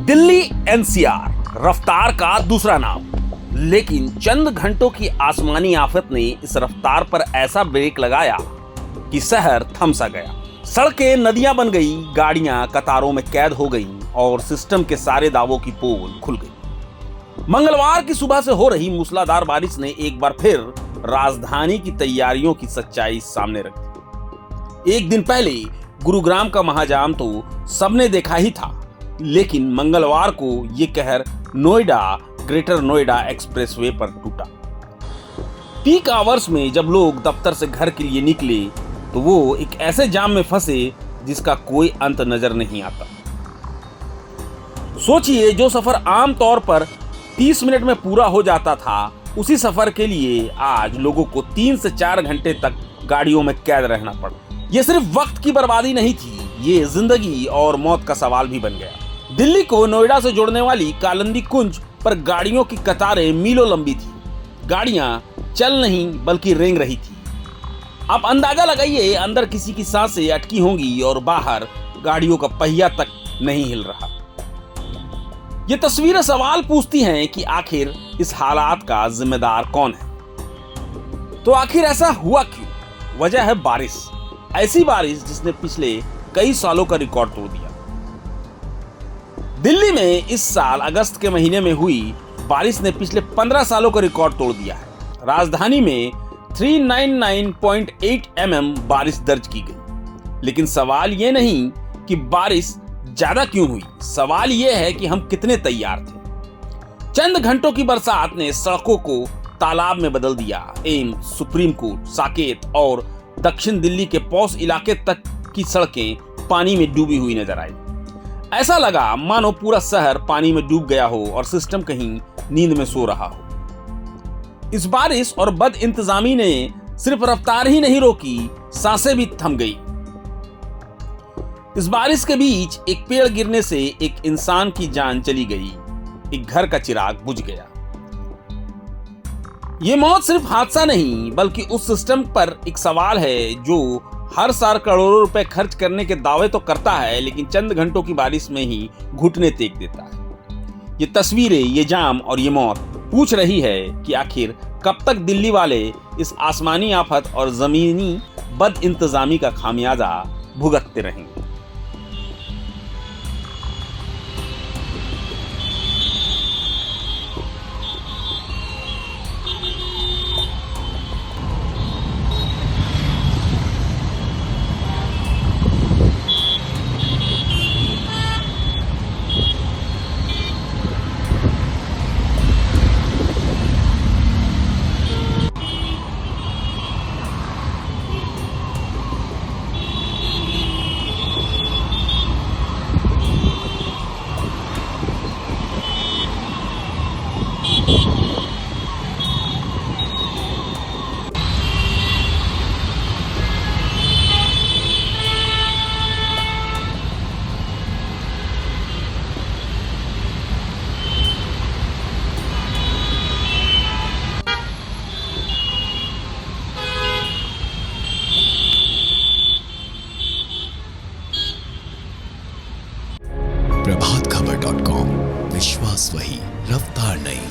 Delhi NCR रफ्तार का दूसरा नाम, लेकिन चंद घंटों की आसमानी आफत ने इस रफ्तार पर ऐसा ब्रेक लगाया कि शहर थम सा गया। सड़कें नदियां बन गई, गाड़ियां कतारों में कैद हो गईं और सिस्टम के सारे दावों की पोल खुल गई। मंगलवार की सुबह से हो रही मूसलाधार बारिश ने एक बार फिर राजधानी की तैयारियों की सच्चाई सामने रख दी। एक दिन पहले गुरुग्राम का महाजाम तो सबने देखा ही था, लेकिन मंगलवार को यह कहर नोएडा ग्रेटर नोएडा एक्सप्रेसवे पर टूटा। पीक आवर्स में जब लोग दफ्तर से घर के लिए निकले तो वो एक ऐसे जाम में फंसे जिसका कोई अंत नजर नहीं आता। सोचिए, जो सफर आम तौर पर 30 मिनट में पूरा हो जाता था, उसी सफर के लिए आज लोगों को 3 से 4 घंटे तक गाड़ियों में कैद रहना पड़ा। यह सिर्फ वक्त की बर्बादी नहीं थी, ये जिंदगी और मौत का सवाल भी बन गया। दिल्ली को नोएडा से जोड़ने वाली कालिंदी कुंज पर गाड़ियों की कतारें मीलों लंबी थी। गाड़ियां चल नहीं बल्कि रेंग रही थी। आप अंदाजा लगाइए, अंदर किसी की सांसें अटकी होंगी और बाहर गाड़ियों का पहिया तक नहीं हिल रहा। ये तस्वीरें सवाल पूछती हैं कि आखिर इस हालात का जिम्मेदार कौन है। तो आखिर ऐसा हुआ क्यों? वजह है बारिश, ऐसी बारिश जिसने पिछले कई सालों का रिकॉर्ड तोड़ दिया। दिल्ली में इस साल अगस्त के महीने में हुई बारिश ने पिछले 15 सालों का रिकॉर्ड तोड़ दिया है। राजधानी में 399.8 mm बारिश दर्ज की गई। लेकिन सवाल यह नहीं कि बारिश ज्यादा क्यों हुई, सवाल यह है कि हम कितने तैयार थे। चंद घंटों की बरसात ने सड़कों को तालाब में बदल दिया। एम्स, सुप्रीम कोर्ट, साकेत और दक्षिण दिल्ली के पॉश इलाके तक की सड़कें पानी में डूबी हुई नजर आई। ऐसा लगा मानो पूरा शहर पानी में डूब गया हो और सिस्टम कहीं नींद में सो रहा हो। इस बारिश और बद इंतजामी ने सिर्फ रफ्तार ही नहीं रोकी, सांसें भी थम गई। इस बारिश के बीच एक पेड़ गिरने से एक इंसान की जान चली गई, एक घर का चिराग बुझ गया। यह मौत सिर्फ हादसा नहीं बल्कि उस सिस्टम पर एक सवाल है जो हर साल करोड़ों रुपए खर्च करने के दावे तो करता है, लेकिन चंद घंटों की बारिश में ही घुटने टेक देता है। ये तस्वीरें, ये जाम और ये मौत पूछ रही है कि आखिर कब तक दिल्ली वाले इस आसमानी आफत और जमीनी बद इंतजामी का खामियाजा भुगतते रहेंगे। प्रभातखबर.com, विश्वास वही, रफ्तार नहीं।